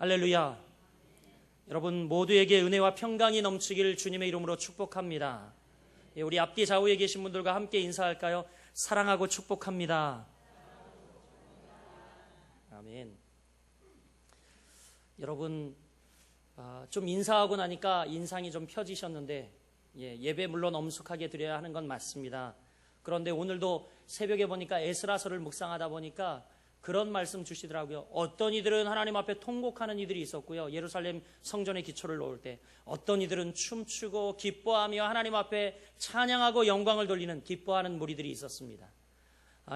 할렐루야. 여러분 모두에게 은혜와 평강이 넘치길 주님의 이름으로 축복합니다. 우리 앞뒤 좌우에 계신 분들과 함께 인사할까요? 사랑하고 축복합니다. 아멘. 여러분 좀 인사하고 나니까 인상이 좀 펴지셨는데 예배 물론 엄숙하게 드려야 하는 건 맞습니다. 그런데 오늘도 새벽에 보니까 에스라서를 묵상하다 보니까 그런 말씀 주시더라고요. 어떤 이들은 하나님 앞에 통곡하는 이들이 있었고요. 예루살렘 성전의 기초를 놓을 때 어떤 이들은 춤추고 기뻐하며 하나님 앞에 찬양하고 영광을 돌리는 기뻐하는 무리들이 있었습니다.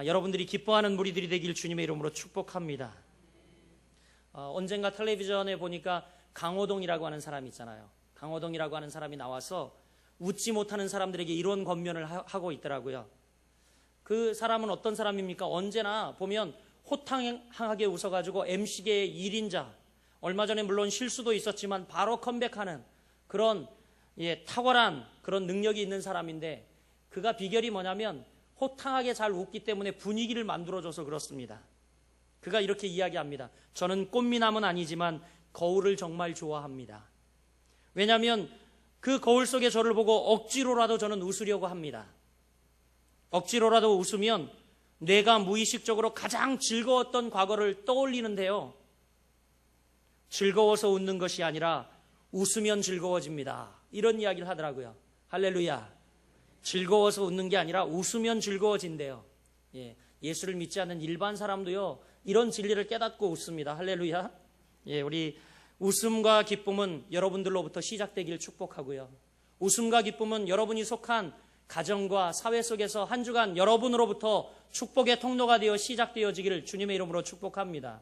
여러분들이 기뻐하는 무리들이 되길 주님의 이름으로 축복합니다. 언젠가 텔레비전에 보니까 강호동이라고 하는 사람이 있잖아요. 강호동이라고 하는 사람이 나와서 웃지 못하는 사람들에게 이런 권면을 하고 있더라고요. 그 사람은 어떤 사람입니까? 언제나 보면 호탕하게 웃어가지고 MC계의 1인자, 얼마 전에 물론 실수도 있었지만 바로 컴백하는 그런 탁월한 그런 능력이 있는 사람인데, 그가 비결이 뭐냐면 호탕하게 잘 웃기 때문에 분위기를 만들어줘서 그렇습니다. 그가 이렇게 이야기합니다. 저는 꽃미남은 아니지만 거울을 정말 좋아합니다. 왜냐하면 그 거울 속에 저를 보고 억지로라도 저는 웃으려고 합니다. 억지로라도 웃으면 뇌가 무의식적으로 가장 즐거웠던 과거를 떠올리는데요, 즐거워서 웃는 것이 아니라 웃으면 즐거워집니다. 이런 이야기를 하더라고요. 할렐루야. 즐거워서 웃는 게 아니라 웃으면 즐거워진대요. 예수를 믿지 않는 일반 사람도요 이런 진리를 깨닫고 웃습니다. 할렐루야. 우리 웃음과 기쁨은 여러분들로부터 시작되길 축복하고요, 웃음과 기쁨은 여러분이 속한 가정과 사회 속에서 한 주간 여러분으로부터 축복의 통로가 되어 시작되어지기를 주님의 이름으로 축복합니다.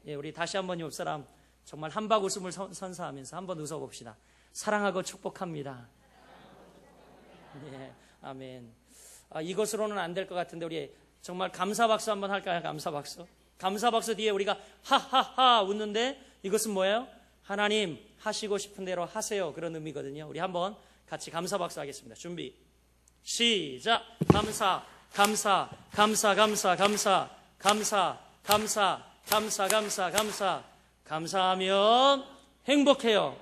우리 다시 한번 옆 사람 정말 한박 웃음을 선사하면서 한번 웃어봅시다. 사랑하고 축복합니다. 아멘. 이것으로는 안 될 것 같은데 우리 정말 감사 박수 한번 할까요? 감사 박수. 감사 박수 뒤에 우리가 하하하 웃는데 이것은 뭐예요? 하나님 하시고 싶은 대로 하세요, 그런 의미거든요. 우리 한번 같이 감사 박수 하겠습니다. 준비 시작. 감사 감사 감사 감사 감사 감사 감사 감사 감사 감사. 감사하면 행복해요.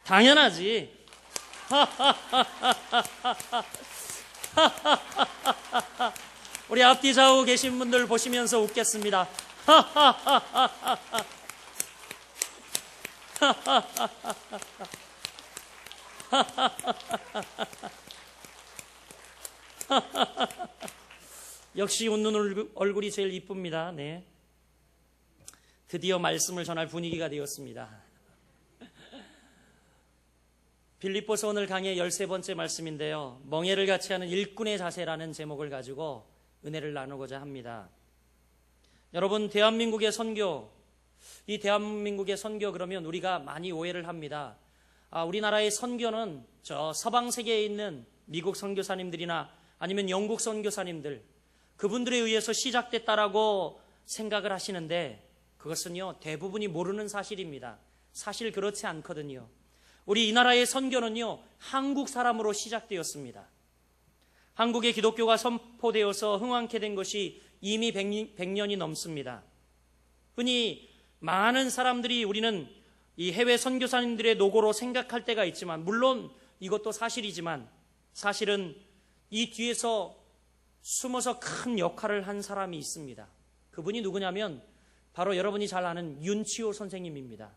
당연하지. 우리 앞뒤 좌우 계신 분들 보시면서 웃겠습니다. 역시 웃는 얼굴이 제일 이쁩니다. 네. 드디어 말씀을 전할 분위기가 되었습니다. 빌립보서 오늘 강의 13번째 말씀인데요, 멍에를 같이 하는 일꾼의 자세라는 제목을 가지고 은혜를 나누고자 합니다. 여러분, 대한민국의 선교, 이 대한민국의 선교 그러면 우리가 많이 오해를 합니다. 우리나라의 선교는 저 서방 세계에 있는 미국 선교사님들이나 아니면 영국 선교사님들, 그분들에 의해서 시작됐다라고 생각을 하시는데, 그것은요 대부분이 모르는 사실입니다. 사실 그렇지 않거든요. 우리 이 나라의 선교는요 한국 사람으로 시작되었습니다. 한국의 기독교가 선포되어서 흥왕케 된 것이 이미 100년이 넘습니다. 흔히 많은 사람들이 우리는 이 해외 선교사님들의 노고로 생각할 때가 있지만, 물론 이것도 사실이지만 사실은 이 뒤에서 숨어서 큰 역할을 한 사람이 있습니다. 그분이 누구냐면 바로 여러분이 잘 아는 윤치호 선생님입니다.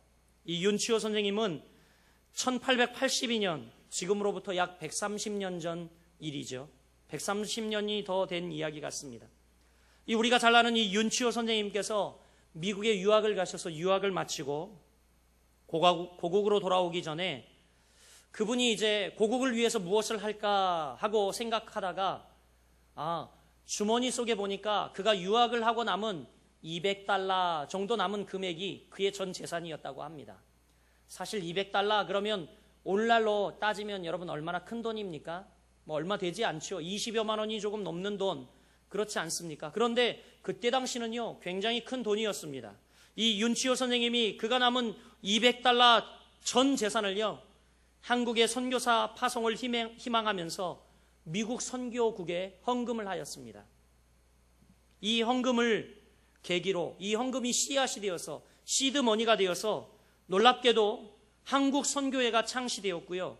이 윤치호 선생님은 1882년, 지금으로부터 약 130년 전 일이죠. 130년이 더 된 이야기 같습니다. 우리가 잘 아는 이 윤치호 선생님께서 미국에 유학을 가셔서 유학을 마치고 고국으로 돌아오기 전에 그분이 이제 고국을 위해서 무엇을 할까 하고 생각하다가 주머니 속에 보니까 그가 유학을 하고 남은 $200 정도 남은 금액이 그의 전 재산이었다고 합니다. 사실 $200 그러면 오늘날로 따지면 여러분 얼마나 큰 돈입니까? 얼마 되지 않죠. 20여만 원이 조금 넘는 돈, 그렇지 않습니까? 그런데 그때 당시는요 굉장히 큰 돈이었습니다. 이 윤치호 선생님이 그가 남은 $200 전 재산을요 한국의 선교사 파송을 희망하면서 미국 선교국에 헌금을 하였습니다. 이 헌금을 계기로 이 헌금이 씨앗이 되어서 시드머니가 되어서 놀랍게도 한국 선교회가 창시되었고요.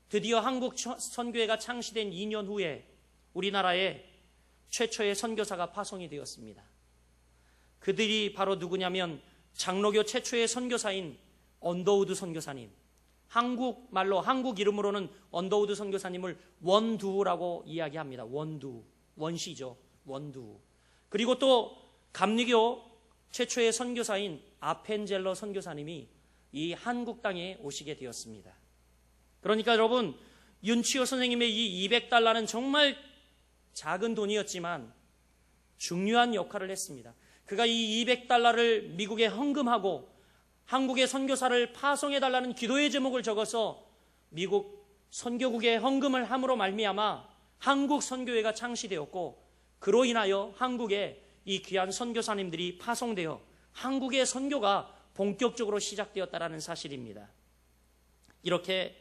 드디어 한국 선교회가 창시된 2년 후에 우리나라에 최초의 선교사가 파송이 되었습니다. 그들이 바로 누구냐면 장로교 최초의 선교사인 언더우드 선교사님, 한국 말로 한국 이름으로는 언더우드 선교사님을 원두라고 이야기합니다. 원두, 원시죠. 원두. 그리고 또 감리교 최초의 선교사인 아펜젤러 선교사님이 이 한국 땅에 오시게 되었습니다. 그러니까 여러분, 윤치호 선생님의 이 200달러는 정말 작은 돈이었지만 중요한 역할을 했습니다. 그가 이 200달러를 미국에 헌금하고 한국의 선교사를 파송해달라는 기도의 제목을 적어서 미국 선교국에 헌금을 함으로 말미암아 한국 선교회가 창시되었고, 그로 인하여 한국에 이 귀한 선교사님들이 파송되어 한국의 선교가 본격적으로 시작되었다는 사실입니다. 이렇게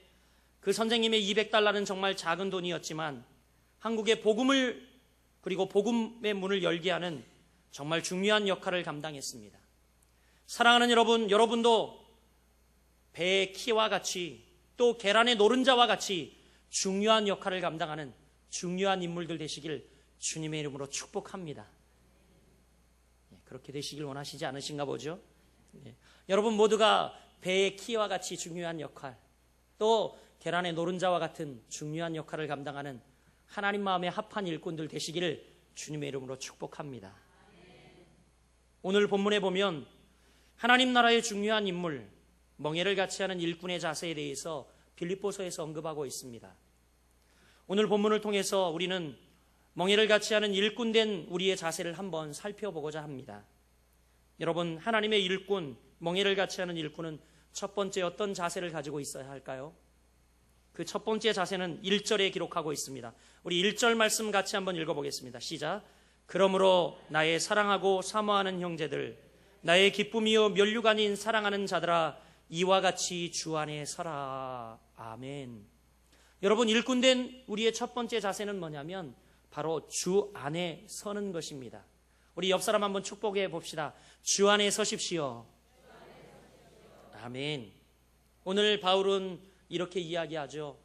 그 선생님의 200달러는 정말 작은 돈이었지만 한국의 복음을 그리고 복음의 문을 열게 하는 정말 중요한 역할을 감당했습니다. 사랑하는 여러분, 여러분도 배의 키와 같이 또 계란의 노른자와 같이 중요한 역할을 감당하는 중요한 인물들 되시길 주님의 이름으로 축복합니다. 그렇게 되시길 원하시지 않으신가 보죠? 여러분 모두가 배의 키와 같이 중요한 역할, 또 계란의 노른자와 같은 중요한 역할을 감당하는 하나님 마음에 합한 일꾼들 되시기를 주님의 이름으로 축복합니다. 오늘 본문에 보면 하나님 나라의 중요한 인물, 멍에를 같이 하는 일꾼의 자세에 대해서 빌립보서에서 언급하고 있습니다. 오늘 본문을 통해서 우리는 멍에를 같이 하는 일꾼된 우리의 자세를 한번 살펴보고자 합니다. 여러분, 하나님의 일꾼, 멍에를 같이 하는 일꾼은 첫 번째 어떤 자세를 가지고 있어야 할까요? 그 첫 번째 자세는 1절에 기록하고 있습니다. 우리 1절 말씀 같이 한번 읽어보겠습니다. 시작. 그러므로 나의 사랑하고 사모하는 형제들, 나의 기쁨이요 면류관인 사랑하는 자들아, 이와 같이 주 안에 서라. 아멘. 여러분, 일꾼된 우리의 첫 번째 자세는 뭐냐면 바로 주 안에 서는 것입니다. 우리 옆 사람 한번 축복해 봅시다. 주 안에 서십시오. 아멘. 오늘 바울은 이렇게 이야기하죠.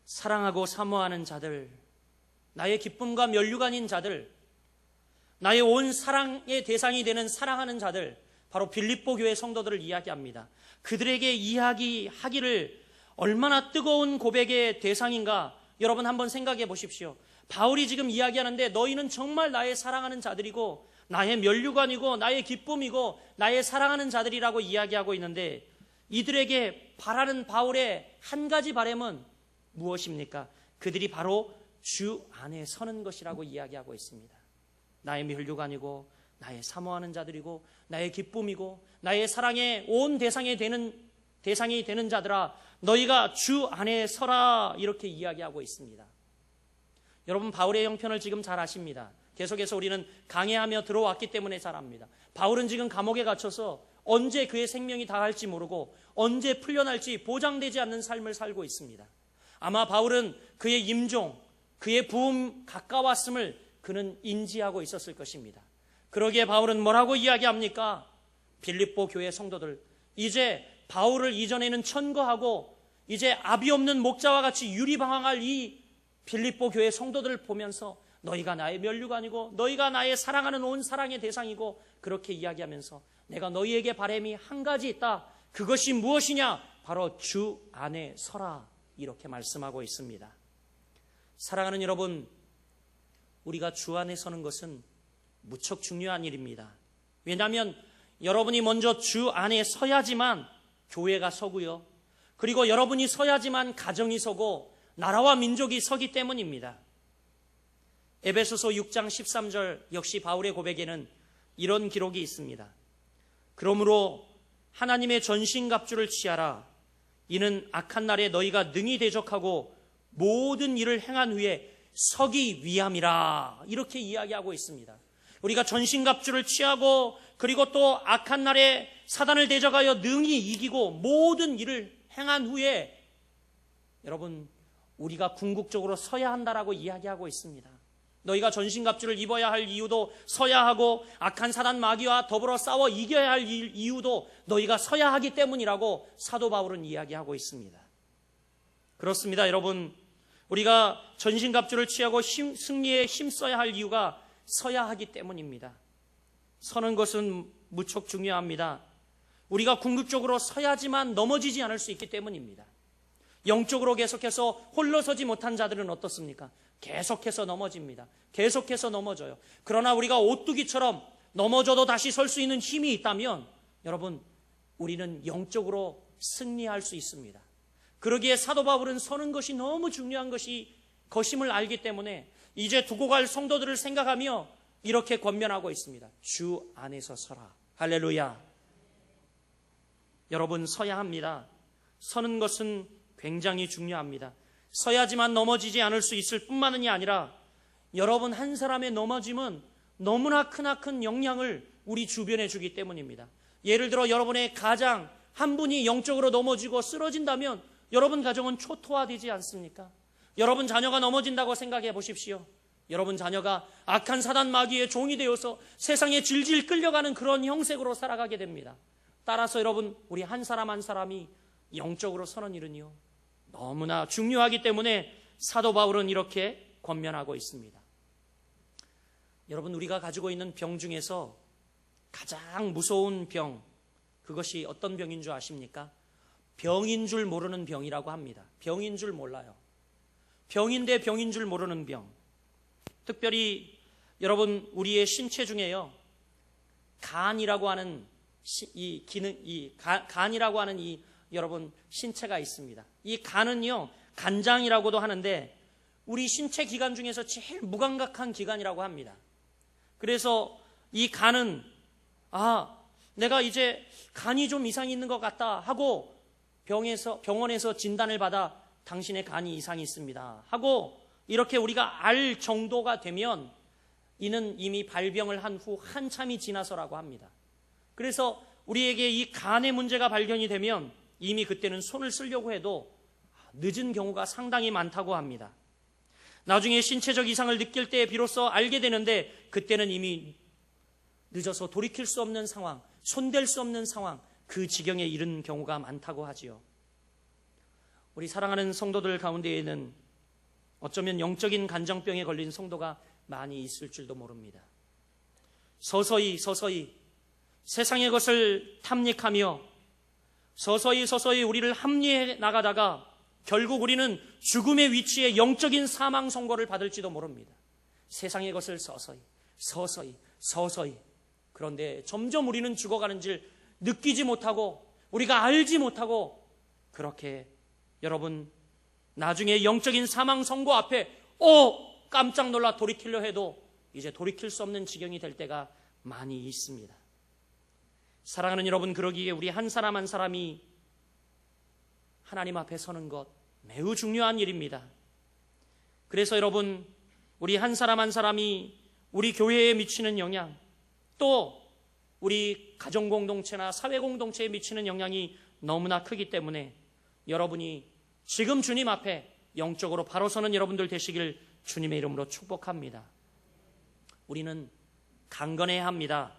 사랑하고 사모하는 자들, 나의 기쁨과 면류관인 자들, 나의 온 사랑의 대상이 되는 사랑하는 자들, 바로 빌립보 교회 성도들을 이야기합니다. 그들에게 이야기하기를 얼마나 뜨거운 고백의 대상인가 여러분 한번 생각해 보십시오. 바울이 지금 이야기하는데 너희는 정말 나의 사랑하는 자들이고 나의 면류관이고 나의 기쁨이고 나의 사랑하는 자들이라고 이야기하고 있는데, 이들에게 바라는 바울의 한 가지 바람은 무엇입니까? 그들이 바로 주 안에 서는 것이라고 이야기하고 있습니다. 나의 면류관이고 나의 사모하는 자들이고 나의 기쁨이고 나의 사랑의 온 대상이 되는 자들아, 너희가 주 안에 서라, 이렇게 이야기하고 있습니다. 여러분, 바울의 형편을 지금 잘 아십니다. 계속해서 우리는 강해하며 들어왔기 때문에 잘 압니다. 바울은 지금 감옥에 갇혀서 언제 그의 생명이 다할지 모르고 언제 풀려날지 보장되지 않는 삶을 살고 있습니다. 아마 바울은 그의 임종, 그의 부흥 가까웠음을 그는 인지하고 있었을 것입니다. 그러기에 바울은 뭐라고 이야기합니까? 빌립보 교회 성도들, 이제 바울을 이전에는 천거하고 이제 아비 없는 목자와 같이 유리방황할 이 빌립보 교회 성도들을 보면서 너희가 나의 면류관이고 너희가 나의 사랑하는 온 사랑의 대상이고 그렇게 이야기하면서 내가 너희에게 바람이 한 가지 있다. 그것이 무엇이냐? 바로 주 안에 서라, 이렇게 말씀하고 있습니다. 사랑하는 여러분, 우리가 주 안에 서는 것은 무척 중요한 일입니다. 왜냐하면 여러분이 먼저 주 안에 서야지만 교회가 서고요, 그리고 여러분이 서야지만 가정이 서고 나라와 민족이 서기 때문입니다. 에베소서 6장 13절 역시 바울의 고백에는 이런 기록이 있습니다. 그러므로 하나님의 전신갑주를 취하라. 이는 악한 날에 너희가 능히 대적하고 모든 일을 행한 후에 서기 위함이라, 이렇게 이야기하고 있습니다. 우리가 전신갑주를 취하고 그리고 또 악한 날에 사단을 대적하여 능히 이기고 모든 일을 행한 후에 여러분, 우리가 궁극적으로 서야 한다라고 이야기하고 있습니다. 너희가 전신갑주를 입어야 할 이유도 서야 하고 악한 사단 마귀와 더불어 싸워 이겨야 할 이유도 너희가 서야 하기 때문이라고 사도 바울은 이야기하고 있습니다. 그렇습니다. 여러분, 우리가 전신갑주를 취하고 승리에 힘써야 할 이유가 서야 하기 때문입니다. 서는 것은 무척 중요합니다. 우리가 궁극적으로 서야지만 넘어지지 않을 수 있기 때문입니다. 영적으로 계속해서 홀로 서지 못한 자들은 어떻습니까? 계속해서 넘어집니다. 계속해서 넘어져요. 그러나 우리가 오뚜기처럼 넘어져도 다시 설 수 있는 힘이 있다면 여러분, 우리는 영적으로 승리할 수 있습니다. 그러기에 사도 바울은 서는 것이 너무 중요한 것임을 알기 때문에 이제 두고 갈 성도들을 생각하며 이렇게 권면하고 있습니다. 주 안에서 서라. 할렐루야. 여러분, 서야 합니다. 서는 것은 굉장히 중요합니다. 서야지만 넘어지지 않을 수 있을 뿐만이 아니라 여러분 한 사람의 넘어짐은 너무나 크나큰 영향을 우리 주변에 주기 때문입니다. 예를 들어 여러분의 가장 한 분이 영적으로 넘어지고 쓰러진다면 여러분 가정은 초토화되지 않습니까? 여러분 자녀가 넘어진다고 생각해 보십시오. 여러분 자녀가 악한 사단 마귀의 종이 되어서 세상에 질질 끌려가는 그런 형색으로 살아가게 됩니다. 따라서 여러분, 우리 한 사람 한 사람이 영적으로 서는 일은요, 너무나 중요하기 때문에 사도 바울은 이렇게 권면하고 있습니다. 여러분, 우리가 가지고 있는 병 중에서 가장 무서운 병, 그것이 어떤 병인 줄 아십니까? 병인 줄 모르는 병이라고 합니다. 병인 줄 몰라요. 병인데 병인 줄 모르는 병. 특별히 여러분, 우리의 신체 중에요, 간이라고 하는 간이라고 하는 여러분 신체가 있습니다. 이 간은요, 간장이라고도 하는데 우리 신체 기관 중에서 제일 무감각한 기관이라고 합니다. 그래서 이 간은 내가 이제 간이 좀 이상이 있는 것 같다 하고 병원에서 진단을 받아 당신의 간이 이상이 있습니다 하고 이렇게 우리가 알 정도가 되면 이는 이미 발병을 한 후 한참이 지나서라고 합니다. 그래서 우리에게 이 간의 문제가 발견이 되면 이미 그때는 손을 쓰려고 해도 늦은 경우가 상당히 많다고 합니다. 나중에 신체적 이상을 느낄 때 비로소 알게 되는데 그때는 이미 늦어서 돌이킬 수 없는 상황, 손댈 수 없는 상황, 그 지경에 이른 경우가 많다고 하지요. 우리 사랑하는 성도들 가운데에는 어쩌면 영적인 간장병에 걸린 성도가 많이 있을 줄도 모릅니다. 서서히 세상의 것을 탐닉하며 서서히 우리를 합리해 나가다가 결국 우리는 죽음의 위치에 영적인 사망 선고를 받을지도 모릅니다. 세상의 것을 서서히 그런데 점점 우리는 죽어가는 줄 느끼지 못하고 우리가 알지 못하고 그렇게 여러분 나중에 영적인 사망 선고 앞에 깜짝 놀라 돌이키려 해도 이제 돌이킬 수 없는 지경이 될 때가 많이 있습니다. 사랑하는 여러분, 그러기에 우리 한 사람 한 사람이 하나님 앞에 서는 것 매우 중요한 일입니다. 그래서 여러분, 우리 한 사람 한 사람이 우리 교회에 미치는 영향, 또 우리 가정공동체나 사회공동체에 미치는 영향이 너무나 크기 때문에 여러분이 지금 주님 앞에 영적으로 바로 서는 여러분들 되시길 주님의 이름으로 축복합니다. 우리는 강건해야 합니다.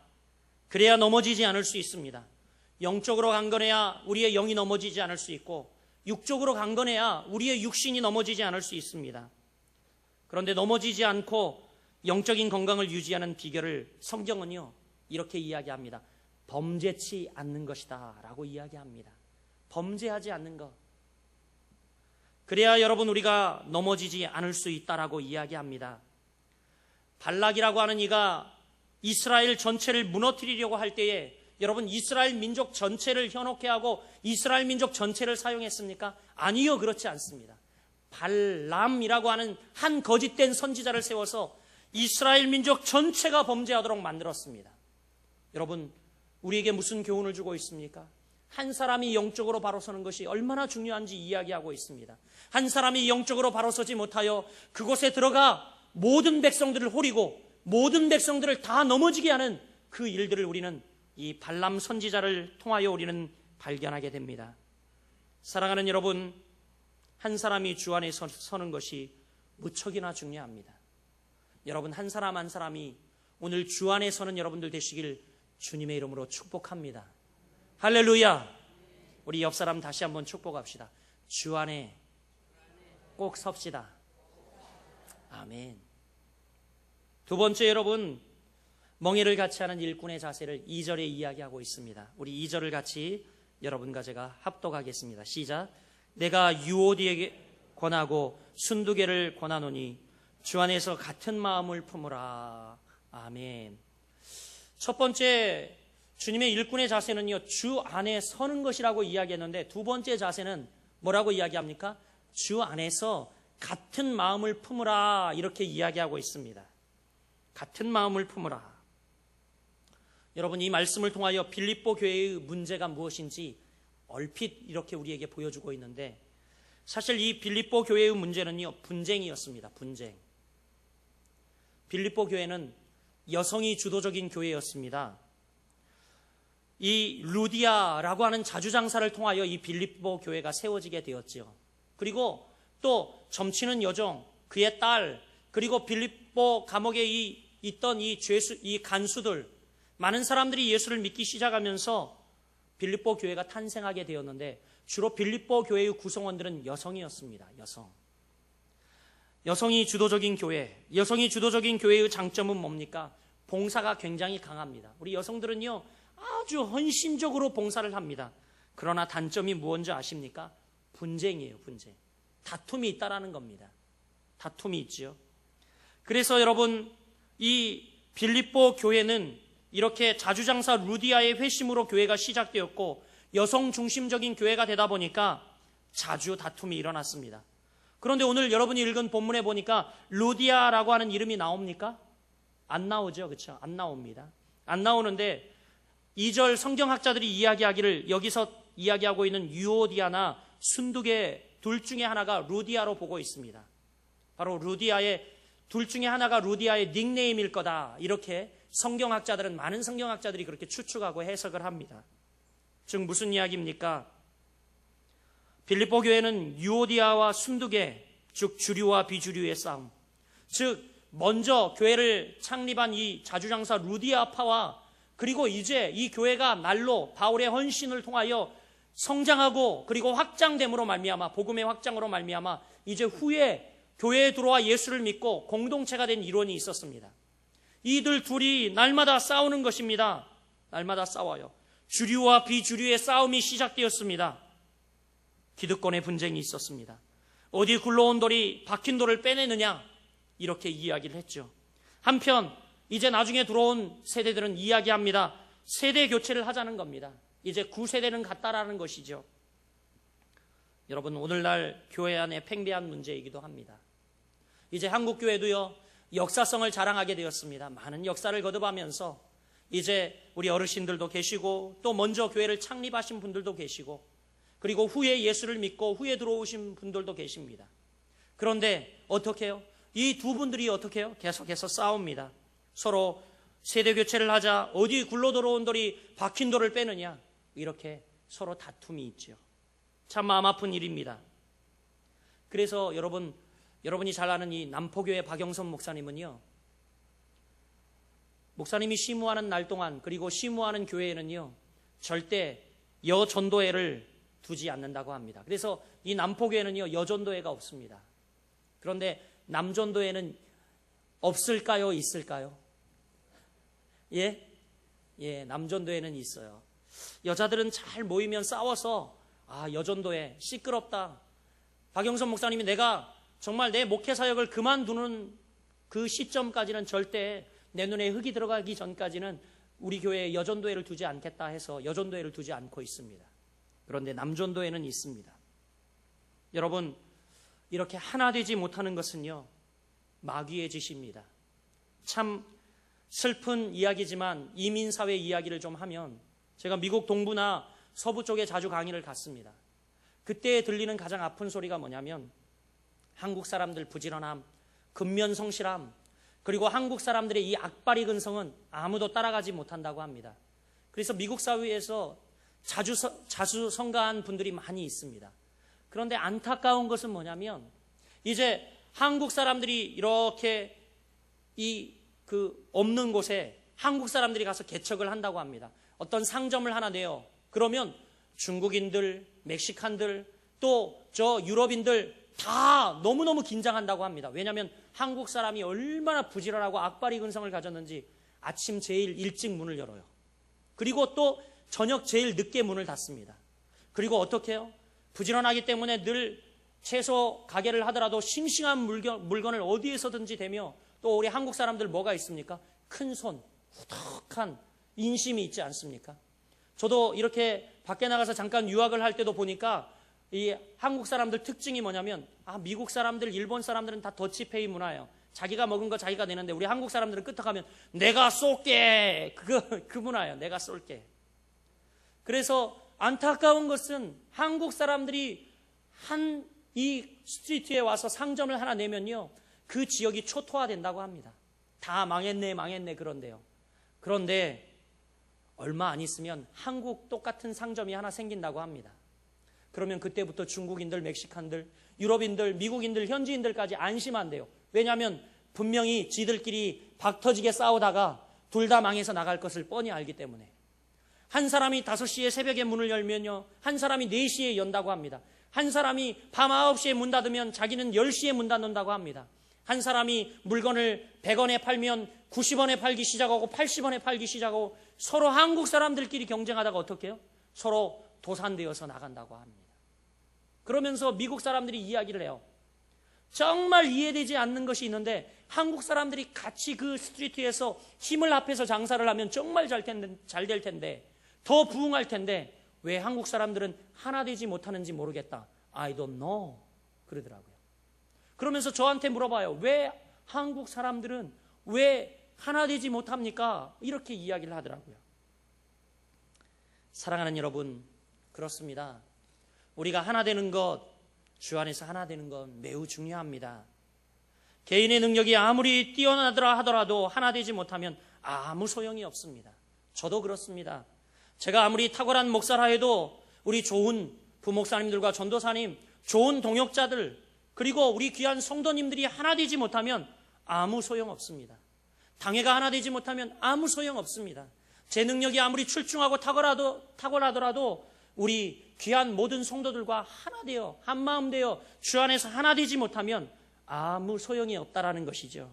그래야 넘어지지 않을 수 있습니다. 영적으로 강건해야 우리의 영이 넘어지지 않을 수 있고 육적으로 강건해야 우리의 육신이 넘어지지 않을 수 있습니다. 그런데 넘어지지 않고 영적인 건강을 유지하는 비결을 성경은요 이렇게 이야기합니다. 범죄치 않는 것이다 라고 이야기합니다. 범죄하지 않는 것. 그래야 여러분 우리가 넘어지지 않을 수 있다라고 이야기합니다. 발락이라고 하는 이가 이스라엘 전체를 무너뜨리려고 할 때에 여러분 이스라엘 민족 전체를 현혹해 하고 이스라엘 민족 전체를 사용했습니까? 아니요, 그렇지 않습니다. 발람이라고 하는 한 거짓된 선지자를 세워서 이스라엘 민족 전체가 범죄하도록 만들었습니다. 여러분, 우리에게 무슨 교훈을 주고 있습니까? 한 사람이 영적으로 바로 서는 것이 얼마나 중요한지 이야기하고 있습니다. 한 사람이 영적으로 바로 서지 못하여 그곳에 들어가 모든 백성들을 호리고 모든 백성들을 다 넘어지게 하는 그 일들을 우리는 이 발람 선지자를 통하여 우리는 발견하게 됩니다. 사랑하는 여러분, 한 사람이 주 안에 서는 것이 무척이나 중요합니다. 여러분 한 사람 한 사람이 오늘 주 안에 서는 여러분들 되시길 주님의 이름으로 축복합니다. 할렐루야. 우리 옆 사람 다시 한번 축복합시다. 주 안에 꼭 섭시다. 아멘. 두 번째, 여러분, 멍에를 같이 하는 일꾼의 자세를 2절에 이야기하고 있습니다. 우리 2절을 같이 여러분과 제가 합독하겠습니다. 시작. 내가 유오디에게 권하고 순두개를 권하노니 주 안에서 같은 마음을 품으라. 아멘. 첫 번째 주님의 일꾼의 자세는요, 주 안에 서는 것이라고 이야기했는데, 두 번째 자세는 뭐라고 이야기합니까? 주 안에서 같은 마음을 품으라, 이렇게 이야기하고 있습니다. 같은 마음을 품으라. 여러분, 이 말씀을 통하여 빌립보 교회의 문제가 무엇인지 얼핏 이렇게 우리에게 보여주고 있는데, 사실 이 빌립보 교회의 문제는요, 분쟁이었습니다. 분쟁. 빌립보 교회는 여성이 주도적인 교회였습니다. 이 루디아라고 하는 자주장사를 통하여 이 빌립보 교회가 세워지게 되었지요. 그리고 또 점치는 여종, 그의 딸, 그리고 빌립보 감옥에 있던 이 간수들, 많은 사람들이 예수를 믿기 시작하면서 빌립보 교회가 탄생하게 되었는데, 주로 빌립보 교회의 구성원들은 여성이었습니다. 여성이 주도적인 교회, 여성이 주도적인 교회의 장점은 뭡니까? 봉사가 굉장히 강합니다. 우리 여성들은요, 아주 헌신적으로 봉사를 합니다. 그러나 단점이 무엇인지 아십니까? 분쟁이에요, 분쟁. 다툼이 있다라는 겁니다. 다툼이 있지요. 그래서 여러분, 이 빌립보 교회는 이렇게 자주장사 루디아의 회심으로 교회가 시작되었고, 여성 중심적인 교회가 되다 보니까 자주 다툼이 일어났습니다. 그런데 오늘 여러분이 읽은 본문에 보니까 루디아라고 하는 이름이 나옵니까? 안 나오죠, 그렇죠? 안 나옵니다. 안 나오는데 2절 성경학자들이 이야기하기를, 여기서 이야기하고 있는 유오디아나 순두개 둘 중에 하나가 루디아로 보고 있습니다. 바로 루디아의 둘 중에 하나가 루디아의 닉네임일 거다, 이렇게 성경학자들은, 많은 성경학자들이 그렇게 추측하고 해석을 합니다. 즉 무슨 이야기입니까? 빌립보 교회는 유오디아와 순두개, 즉 주류와 비주류의 싸움, 즉 먼저 교회를 창립한 이 자주장사 루디아파와, 그리고 이제 이 교회가 날로 바울의 헌신을 통하여 성장하고 그리고 확장됨으로 말미암아, 복음의 확장으로 말미암아 이제 후에 교회에 들어와 예수를 믿고 공동체가 된 이론이 있었습니다. 이들 둘이 날마다 싸우는 것입니다. 날마다 싸워요. 주류와 비주류의 싸움이 시작되었습니다. 기득권의 분쟁이 있었습니다. 어디 굴러온 돌이 박힌 돌을 빼내느냐, 이렇게 이야기를 했죠. 한편 이제 나중에 들어온 세대들은 이야기합니다. 세대 교체를 하자는 겁니다. 이제 9세대는 같다라는 것이죠. 여러분, 오늘날 교회 안에 팽배한 문제이기도 합니다. 이제 한국 교회도요, 역사성을 자랑하게 되었습니다. 많은 역사를 거듭하면서 이제 우리 어르신들도 계시고, 또 먼저 교회를 창립하신 분들도 계시고, 그리고 후에 예수를 믿고 후에 들어오신 분들도 계십니다. 그런데 어떻게 해요? 이 두 분들이 어떻게 해요? 계속해서 싸웁니다. 서로 세대 교체를 하자, 어디 굴러 들어온 돌이 박힌 돌을 빼느냐, 이렇게 서로 다툼이 있죠. 참 마음 아픈 일입니다. 그래서 여러분이 잘 아는 이 남포교회 박영선 목사님은요, 목사님이 시무하는 날 동안, 그리고 시무하는 교회에는요, 절대 여전도회를 두지 않는다고 합니다. 그래서 이 남포교회는요, 여전도회가 없습니다. 그런데 남전도회는 없을까요? 있을까요? 예, 남전도회는 있어요. 여자들은 잘 모이면 싸워서, 여전도회 시끄럽다. 박영선 목사님이 내가 정말 내 목회 사역을 그만두는 그 시점까지는 절대 내 눈에 흙이 들어가기 전까지는 우리 교회에 여전도회를 두지 않겠다 해서 여전도회를 두지 않고 있습니다. 그런데 남전도회는 있습니다. 여러분, 이렇게 하나 되지 못하는 것은요, 마귀의 짓입니다. 참 슬픈 이야기지만 이민사회 이야기를 좀 하면, 제가 미국 동부나 서부 쪽에 자주 강의를 갔습니다. 그때 들리는 가장 아픈 소리가 뭐냐면, 한국 사람들 부지런함, 근면성실함, 그리고 한국 사람들의 이 악바리 근성은 아무도 따라가지 못한다고 합니다. 그래서 미국 사회에서 자주 성가한 분들이 많이 있습니다. 그런데 안타까운 것은 뭐냐면, 이제 한국 사람들이 이렇게 없는 곳에 한국 사람들이 가서 개척을 한다고 합니다. 어떤 상점을 하나 내요. 그러면 중국인들, 멕시칸들, 또 저 유럽인들 다 너무너무 긴장한다고 합니다. 왜냐하면 한국 사람이 얼마나 부지런하고 악바리 근성을 가졌는지 아침 제일 일찍 문을 열어요. 그리고 또 저녁 제일 늦게 문을 닫습니다. 그리고 어떻게 해요? 부지런하기 때문에 늘 채소 가게를 하더라도 싱싱한 물건을 어디에서든지 대며, 또 우리 한국 사람들 뭐가 있습니까? 큰 손, 후덕한 인심이 있지 않습니까? 저도 이렇게 밖에 나가서 잠깐 유학을 할 때도 보니까 이 한국 사람들 특징이 뭐냐면, 미국 사람들, 일본 사람들은 다 더치페이 문화예요. 자기가 먹은 거 자기가 내는데 우리 한국 사람들은 끄떡하면 내가 쏠게, 그 문화예요. 내가 쏠게. 그래서 안타까운 것은 한국 사람들이 이 스트리트에 와서 상점을 하나 내면요, 그 지역이 초토화된다고 합니다. 다 망했네 그런데요. 그런데 얼마 안 있으면 한국 똑같은 상점이 하나 생긴다고 합니다. 그러면 그때부터 중국인들, 멕시칸들, 유럽인들, 미국인들, 현지인들까지 안심한대요. 왜냐하면 분명히 지들끼리 박터지게 싸우다가 둘 다 망해서 나갈 것을 뻔히 알기 때문에. 한 사람이 5시에 새벽에 문을 열면요, 한 사람이 4시에 연다고 합니다. 한 사람이 밤 9시에 문 닫으면 자기는 10시에 문 닫는다고 합니다. 한 사람이 물건을 100원에 팔면 90원에 팔기 시작하고 80원에 팔기 시작하고, 서로 한국 사람들끼리 경쟁하다가 어떻게 해요? 서로 도산되어서 나간다고 합니다. 그러면서 미국 사람들이 이야기를 해요. 정말 이해되지 않는 것이 있는데, 한국 사람들이 같이 그 스트리트에서 힘을 합해서 장사를 하면 정말 잘 될 텐데, 더 부흥할 텐데, 왜 한국 사람들은 하나 되지 못하는지 모르겠다. I don't know. 그러더라고요. 그러면서 저한테 물어봐요. 왜 한국 사람들은 왜 하나 되지 못합니까? 이렇게 이야기를 하더라고요. 사랑하는 여러분, 그렇습니다. 우리가 하나 되는 것, 주 안에서 하나 되는 건 매우 중요합니다. 개인의 능력이 아무리 뛰어나더라 하더라도 하나 되지 못하면 아무 소용이 없습니다. 저도 그렇습니다. 제가 아무리 탁월한 목사라 해도 우리 좋은 부목사님들과 전도사님, 좋은 동역자들, 그리고 우리 귀한 성도님들이 하나 되지 못하면 아무 소용 없습니다. 당회가 하나 되지 못하면 아무 소용 없습니다. 제 능력이 아무리 출중하고 탁월하더라도 우리 귀한 모든 성도들과 하나 되어, 한 마음 되어 주 안에서 하나 되지 못하면 아무 소용이 없다라는 것이죠.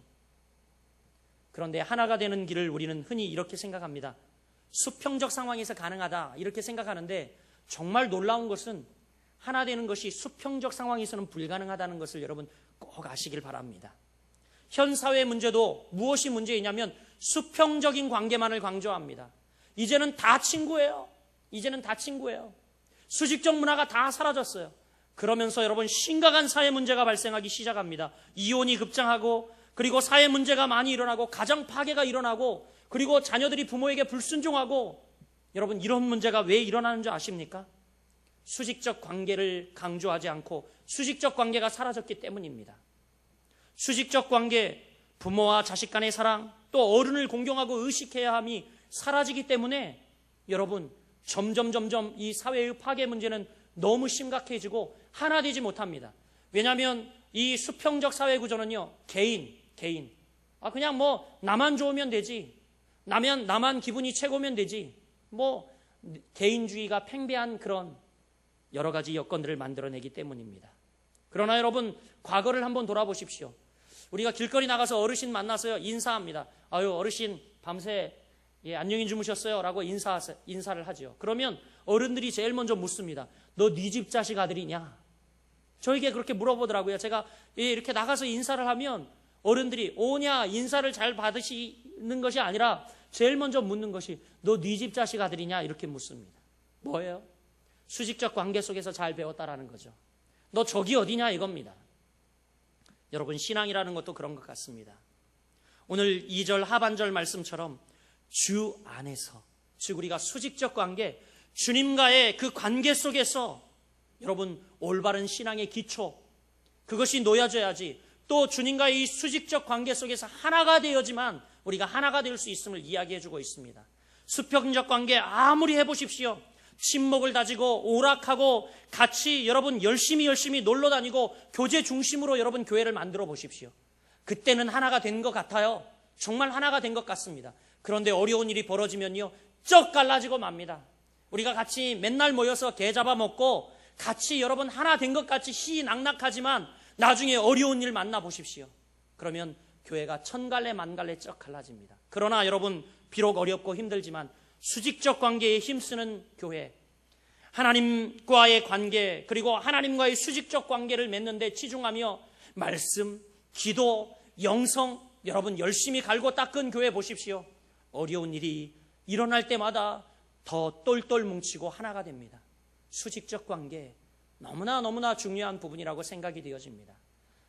그런데 하나가 되는 길을 우리는 흔히 이렇게 생각합니다. 수평적 상황에서 가능하다, 이렇게 생각하는데, 정말 놀라운 것은 하나 되는 것이 수평적 상황에서는 불가능하다는 것을 여러분 꼭 아시길 바랍니다. 현 사회 문제도 무엇이 문제이냐면 수평적인 관계만을 강조합니다. 이제는 다 친구예요. 수직적 문화가 다 사라졌어요. 그러면서 여러분 심각한 사회 문제가 발생하기 시작합니다. 이혼이 급증하고, 그리고 사회 문제가 많이 일어나고, 가정 파괴가 일어나고, 그리고 자녀들이 부모에게 불순종하고. 여러분, 이런 문제가 왜 일어나는 줄 아십니까? 수직적 관계를 강조하지 않고 수직적 관계가 사라졌기 때문입니다. 수직적 관계, 부모와 자식 간의 사랑, 또 어른을 공경하고 의식해야 함이 사라지기 때문에 여러분 점점 이 사회의 파괴 문제는 너무 심각해지고 하나 되지 못합니다. 왜냐하면 이 수평적 사회 구조는요, 개인 그냥 뭐 나만 좋으면 되지, 나만 기분이 최고면 되지, 뭐 개인주의가 팽배한 그런 여러 가지 여건들을 만들어내기 때문입니다. 그러나 여러분, 과거를 한번 돌아보십시오. 우리가 길거리 나가서 어르신 만나서요, 인사합니다. 아유, 어르신 밤새 안녕히 주무셨어요? 라고 인사를 하죠. 그러면 어른들이 제일 먼저 묻습니다. 너 네 집 자식 아들이냐? 저에게 그렇게 물어보더라고요. 제가 이렇게 나가서 인사를 하면 어른들이 오냐, 인사를 잘 받으시는 것이 아니라 제일 먼저 묻는 것이 너 네 집 자식 아들이냐? 이렇게 묻습니다. 뭐예요? 수직적 관계 속에서 잘 배웠다라는 거죠. 너 저기 어디냐 이겁니다. 여러분, 신앙이라는 것도 그런 것 같습니다. 오늘 2절 하반절 말씀처럼 주 안에서, 즉 우리가 수직적 관계, 주님과의 그 관계 속에서 여러분 올바른 신앙의 기초, 그것이 놓여져야지, 또 주님과의 이 수직적 관계 속에서 하나가 되어지만 우리가 하나가 될 수 있음을 이야기해주고 있습니다. 수평적 관계 아무리 해보십시오. 친목을 다지고 오락하고 같이 여러분 열심히 놀러 다니고 교제 중심으로 여러분 교회를 만들어 보십시오. 그때는 하나가 된 것 같아요. 정말 하나가 된 것 같습니다. 그런데 어려운 일이 벌어지면요, 쩍 갈라지고 맙니다. 우리가 같이 맨날 모여서 개 잡아먹고 같이 여러분 하나 된 것 같이 희낙낙하지만 나중에 어려운 일 만나보십시오. 그러면 교회가 천갈래 만갈래 쩍 갈라집니다. 그러나 여러분, 비록 어렵고 힘들지만 수직적 관계에 힘쓰는 교회, 하나님과의 관계, 그리고 하나님과의 수직적 관계를 맺는 데 치중하며 말씀, 기도, 영성, 여러분 열심히 갈고 닦은 교회 보십시오. 어려운 일이 일어날 때마다 더 똘똘 뭉치고 하나가 됩니다. 수직적 관계, 너무나 중요한 부분이라고 생각이 되어집니다.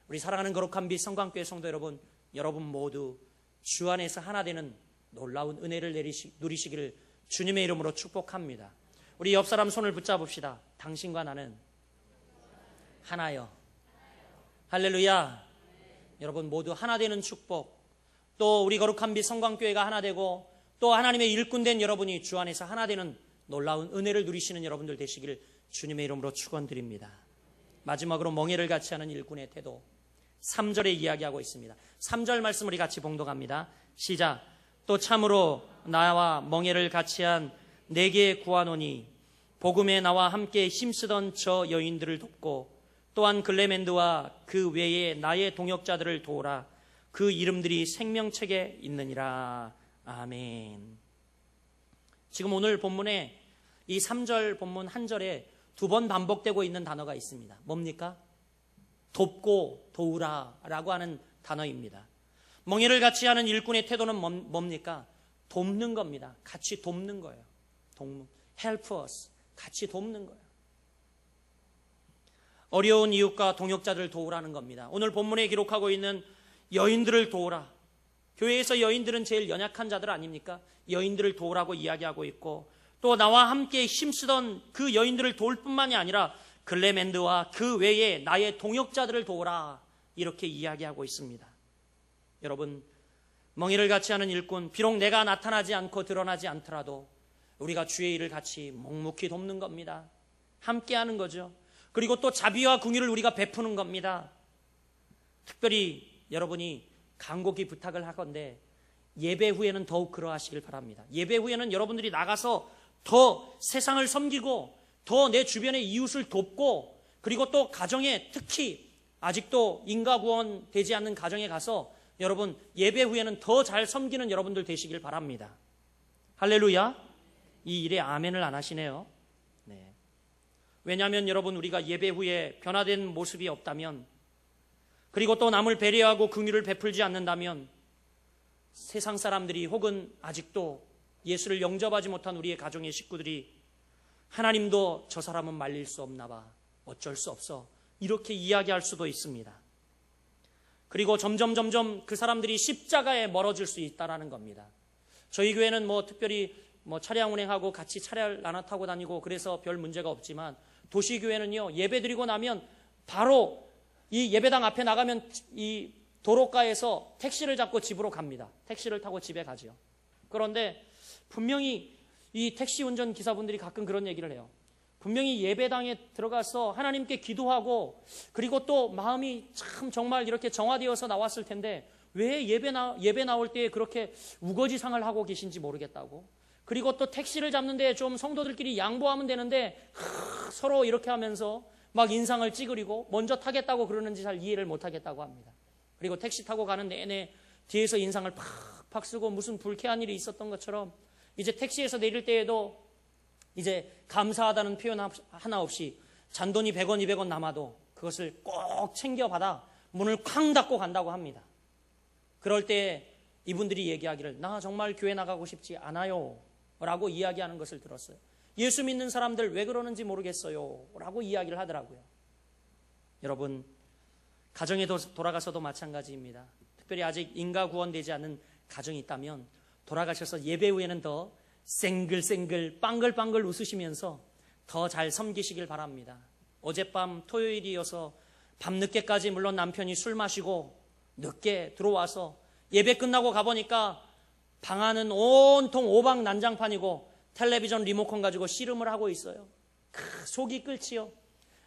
우리 사랑하는 거룩한 빛 성광교회 성도 여러분, 여러분 모두 주 안에서 하나 되는 놀라운 은혜를 누리시기를 주님의 이름으로 축복합니다. 우리 옆 사람 손을 붙잡읍시다. 당신과 나는 하나요. 할렐루야. 여러분 모두 하나 되는 축복, 또 우리 거룩한 빛 성광교회가 하나 되고 또 하나님의 일꾼된 여러분이 주 안에서 하나 되는 놀라운 은혜를 누리시는 여러분들 되시기를 주님의 이름으로 축원드립니다. 마지막으로 멍에를 같이 하는 일꾼의 태도, 3절에 이야기하고 있습니다. 3절 말씀 우리 같이 봉독합니다. 시작. 또 참으로 나와 멍에를 같이 한 내게 구하노니 복음에 나와 함께 힘쓰던 저 여인들을 돕고 또한 글레멘드와 그 외에 나의 동역자들을 도우라. 그 이름들이 생명책에 있느니라. 아멘. 지금 오늘 본문에 이 3절 본문 한 절에 2번 반복되고 있는 단어가 있습니다. 뭡니까? 돕고 도우라 라고 하는 단어입니다. 멍에를 같이 하는 일꾼의 태도는 뭡니까? 돕는 겁니다. 같이 돕는 거예요. help us. 같이 돕는 거예요. 어려운 이웃과 동역자들을 도우라는 겁니다. 오늘 본문에 기록하고 있는 여인들을 도우라. 교회에서 여인들은 제일 연약한 자들 아닙니까? 여인들을 도우라고 이야기하고 있고, 또 나와 함께 힘쓰던 그 여인들을 도울 뿐만이 아니라 글레멘드와 그 외에 나의 동역자들을 도우라, 이렇게 이야기하고 있습니다. 여러분, 멍에를 같이 하는 일꾼, 비록 내가 나타나지 않고 드러나지 않더라도 우리가 주의 일을 같이 묵묵히 돕는 겁니다. 함께 하는 거죠. 그리고 또 자비와 궁유를 우리가 베푸는 겁니다. 특별히 여러분이 간곡히 부탁을 하건대 예배 후에는 더욱 그러하시길 바랍니다. 예배 후에는 여러분들이 나가서 더 세상을 섬기고 더 내 주변의 이웃을 돕고, 그리고 또 가정에, 특히 아직도 인가구원 되지 않는 가정에 가서 여러분 예배 후에는 더 잘 섬기는 여러분들 되시길 바랍니다. 할렐루야. 이 일에 아멘을 안 하시네요. 네. 왜냐하면 여러분, 우리가 예배 후에 변화된 모습이 없다면, 그리고 또 남을 배려하고 긍휼을 베풀지 않는다면 세상 사람들이, 혹은 아직도 예수를 영접하지 못한 우리의 가정의 식구들이 하나님도 저 사람은 말릴 수 없나 봐, 어쩔 수 없어, 이렇게 이야기할 수도 있습니다. 그리고 점점 그 사람들이 십자가에 멀어질 수 있다는 겁니다. 저희 교회는 특별히 차량 운행하고 같이 차를 나눠 타고 다니고 그래서 별 문제가 없지만, 도시교회는요, 예배 드리고 나면 바로 이 예배당 앞에 나가면 이 도로가에서 택시를 잡고 집으로 갑니다. 택시를 타고 집에 가죠. 그런데 분명히 이 택시 운전 기사분들이 가끔 그런 얘기를 해요. 분명히 예배당에 들어가서 하나님께 기도하고, 그리고 또 마음이 참 정말 이렇게 정화되어서 나왔을 텐데 왜 예배 나올 때 그렇게 우거지상을 하고 계신지 모르겠다고. 그리고 또 택시를 잡는데 좀 성도들끼리 양보하면 되는데 서로 이렇게 하면서 막 인상을 찌그리고 먼저 타겠다고 그러는지 잘 이해를 못하겠다고 합니다. 그리고 택시 타고 가는 내내 뒤에서 인상을 팍팍 쓰고 무슨 불쾌한 일이 있었던 것처럼, 이제 택시에서 내릴 때에도 이제 감사하다는 표현 하나 없이 잔돈이 100원, 200원 남아도 그것을 꼭 챙겨받아 문을 쾅 닫고 간다고 합니다. 그럴 때 이분들이 얘기하기를, 나 정말 교회 나가고 싶지 않아요 라고 이야기하는 것을 들었어요. 예수 믿는 사람들 왜 그러는지 모르겠어요 라고 이야기를 하더라고요. 여러분, 가정에 돌아가서도 마찬가지입니다. 특별히 아직 인가 구원되지 않는 가정이 있다면 돌아가셔서 예배 후에는 더 생글생글 빵글빵글 웃으시면서 더 잘 섬기시길 바랍니다. 어젯밤 토요일이어서 밤늦게까지 물론 남편이 술 마시고 늦게 들어와서 예배 끝나고 가보니까 방 안은 온통 오방 난장판이고 텔레비전 리모컨 가지고 씨름을 하고 있어요. 속이 끓지요.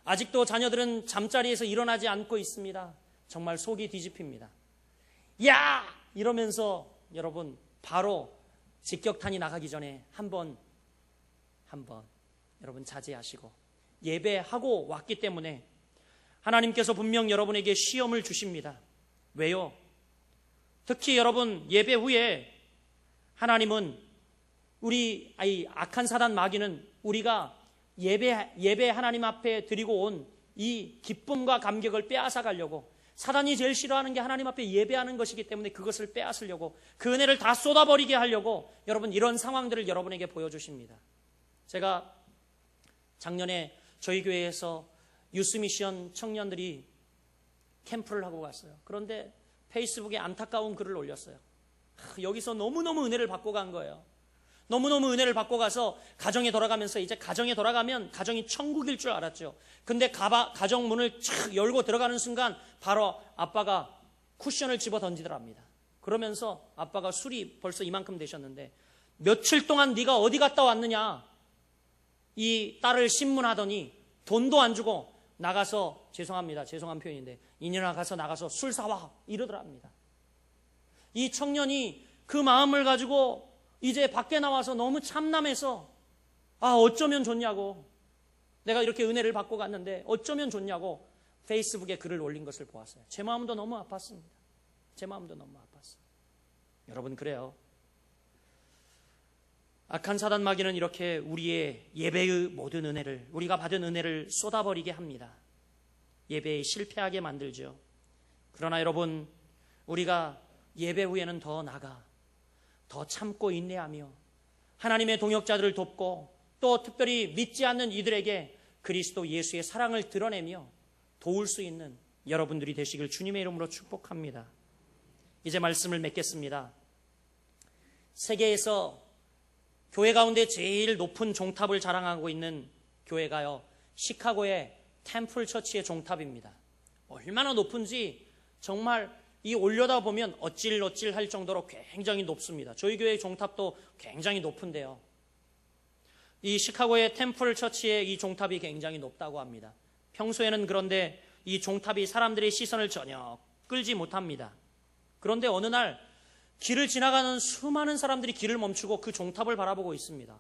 아직도 자녀들은 잠자리에서 일어나지 않고 있습니다. 정말 속이 뒤집힙니다. 야! 이러면서 여러분 바로 직격탄이 나가기 전에 한번 여러분 자제하시고 예배하고 왔기 때문에 하나님께서 분명 여러분에게 시험을 주십니다. 왜요? 특히 여러분 예배 후에 하나님은 악한 사단 마귀는 우리가 예배 하나님 앞에 드리고 온 이 기쁨과 감격을 빼앗아 가려고, 사단이 제일 싫어하는 게 하나님 앞에 예배하는 것이기 때문에 그것을 빼앗으려고, 그 은혜를 다 쏟아버리게 하려고 여러분 이런 상황들을 여러분에게 보여주십니다. 제가 작년에 저희 교회에서 유스미션 청년들이 캠프를 하고 갔어요. 그런데 페이스북에 안타까운 글을 올렸어요. 여기서 너무너무 은혜를 받고 간 거예요. 너무너무 은혜를 받고 가서 가정에 돌아가면서 이제 가정에 돌아가면 가정이 천국일 줄 알았죠. 근데 가정 문을 착 열고 들어가는 순간 바로 아빠가 쿠션을 집어 던지더랍니다. 그러면서 아빠가 술이 벌써 이만큼 되셨는데 며칠 동안 네가 어디 갔다 왔느냐, 이 딸을 신문하더니 돈도 안 주고 나가서, 죄송합니다, 죄송한 표현인데, 이년아 나가서 술 사와 이러더랍니다. 이 청년이 그 마음을 가지고 이제 밖에 나와서 너무 참남해서 어쩌면 좋냐고, 내가 이렇게 은혜를 받고 갔는데 어쩌면 좋냐고 페이스북에 글을 올린 것을 보았어요. 제 마음도 너무 아팠습니다. 제 마음도 너무 아팠어요. 여러분, 그래요. 악한 사단 마귀는 이렇게 우리의 예배의 모든 은혜를, 우리가 받은 은혜를 쏟아버리게 합니다. 예배에 실패하게 만들죠. 그러나 여러분, 우리가 예배 후에는 더 참고 인내하며 하나님의 동역자들을 돕고 또 특별히 믿지 않는 이들에게 그리스도 예수의 사랑을 드러내며 도울 수 있는 여러분들이 되시길 주님의 이름으로 축복합니다. 이제 말씀을 맺겠습니다. 세계에서 교회 가운데 제일 높은 종탑을 자랑하고 있는 교회가요, 시카고의 템플 처치의 종탑입니다. 얼마나 높은지 정말 이 올려다보면 어찔어찔 할 정도로 굉장히 높습니다. 저희 교회의 종탑도 굉장히 높은데요, 이 시카고의 템플 처치의 이 종탑이 굉장히 높다고 합니다. 평소에는 그런데 이 종탑이 사람들의 시선을 전혀 끌지 못합니다. 그런데 어느 날 길을 지나가는 수많은 사람들이 길을 멈추고 그 종탑을 바라보고 있습니다.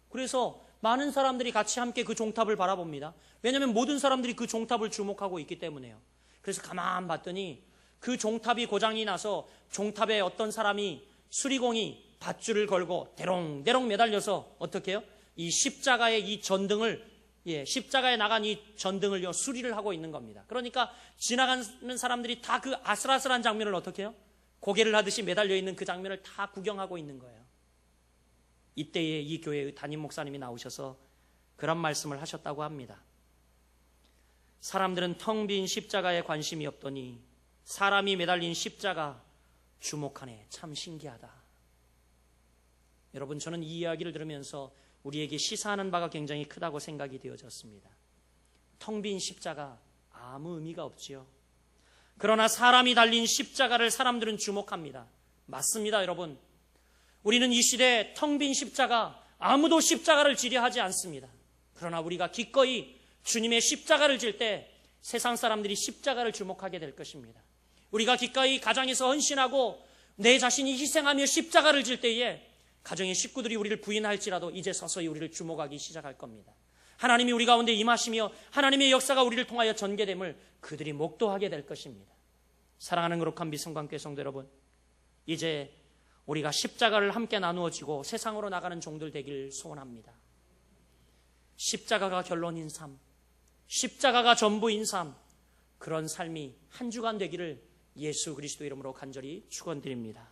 그래서 많은 사람들이 같이 함께 그 종탑을 바라봅니다. 왜냐하면 모든 사람들이 그 종탑을 주목하고 있기 때문에요. 그래서 가만 봤더니 그 종탑이 고장이 나서 종탑에 어떤 사람이 수리공이 밧줄을 걸고 대롱대롱 매달려서 어떻게 해요? 이 십자가의 이 전등을, 십자가에 나간 이 전등을 수리를 하고 있는 겁니다. 그러니까 지나가는 사람들이 다 그 아슬아슬한 장면을 어떻게 해요? 고개를 하듯이 매달려 있는 그 장면을 다 구경하고 있는 거예요. 이때에 이 교회의 담임 목사님이 나오셔서 그런 말씀을 하셨다고 합니다. 사람들은 텅 빈 십자가에 관심이 없더니 사람이 매달린 십자가 주목하네. 참 신기하다. 여러분, 저는 이 이야기를 들으면서 우리에게 시사하는 바가 굉장히 크다고 생각이 되어졌습니다. 텅 빈 십자가 아무 의미가 없지요. 그러나 사람이 달린 십자가를 사람들은 주목합니다. 맞습니다, 여러분. 우리는 이 시대에 텅 빈 십자가, 아무도 십자가를 지려 하지 않습니다. 그러나 우리가 기꺼이 주님의 십자가를 질 때 세상 사람들이 십자가를 주목하게 될 것입니다. 우리가 기꺼이 가정에서 헌신하고 내 자신이 희생하며 십자가를 질 때에 가정의 식구들이 우리를 부인할지라도 이제 서서히 우리를 주목하기 시작할 겁니다. 하나님이 우리 가운데 임하시며 하나님의 역사가 우리를 통하여 전개됨을 그들이 목도하게 될 것입니다. 사랑하는 거룩한 미성관교회 성도 여러분, 이제 우리가 십자가를 함께 나누어 지고 세상으로 나가는 종들 되길 소원합니다. 십자가가 결론인 삶, 십자가가 전부인 삶, 그런 삶이 한 주간 되기를 예수 그리스도 이름으로 간절히 축원드립니다.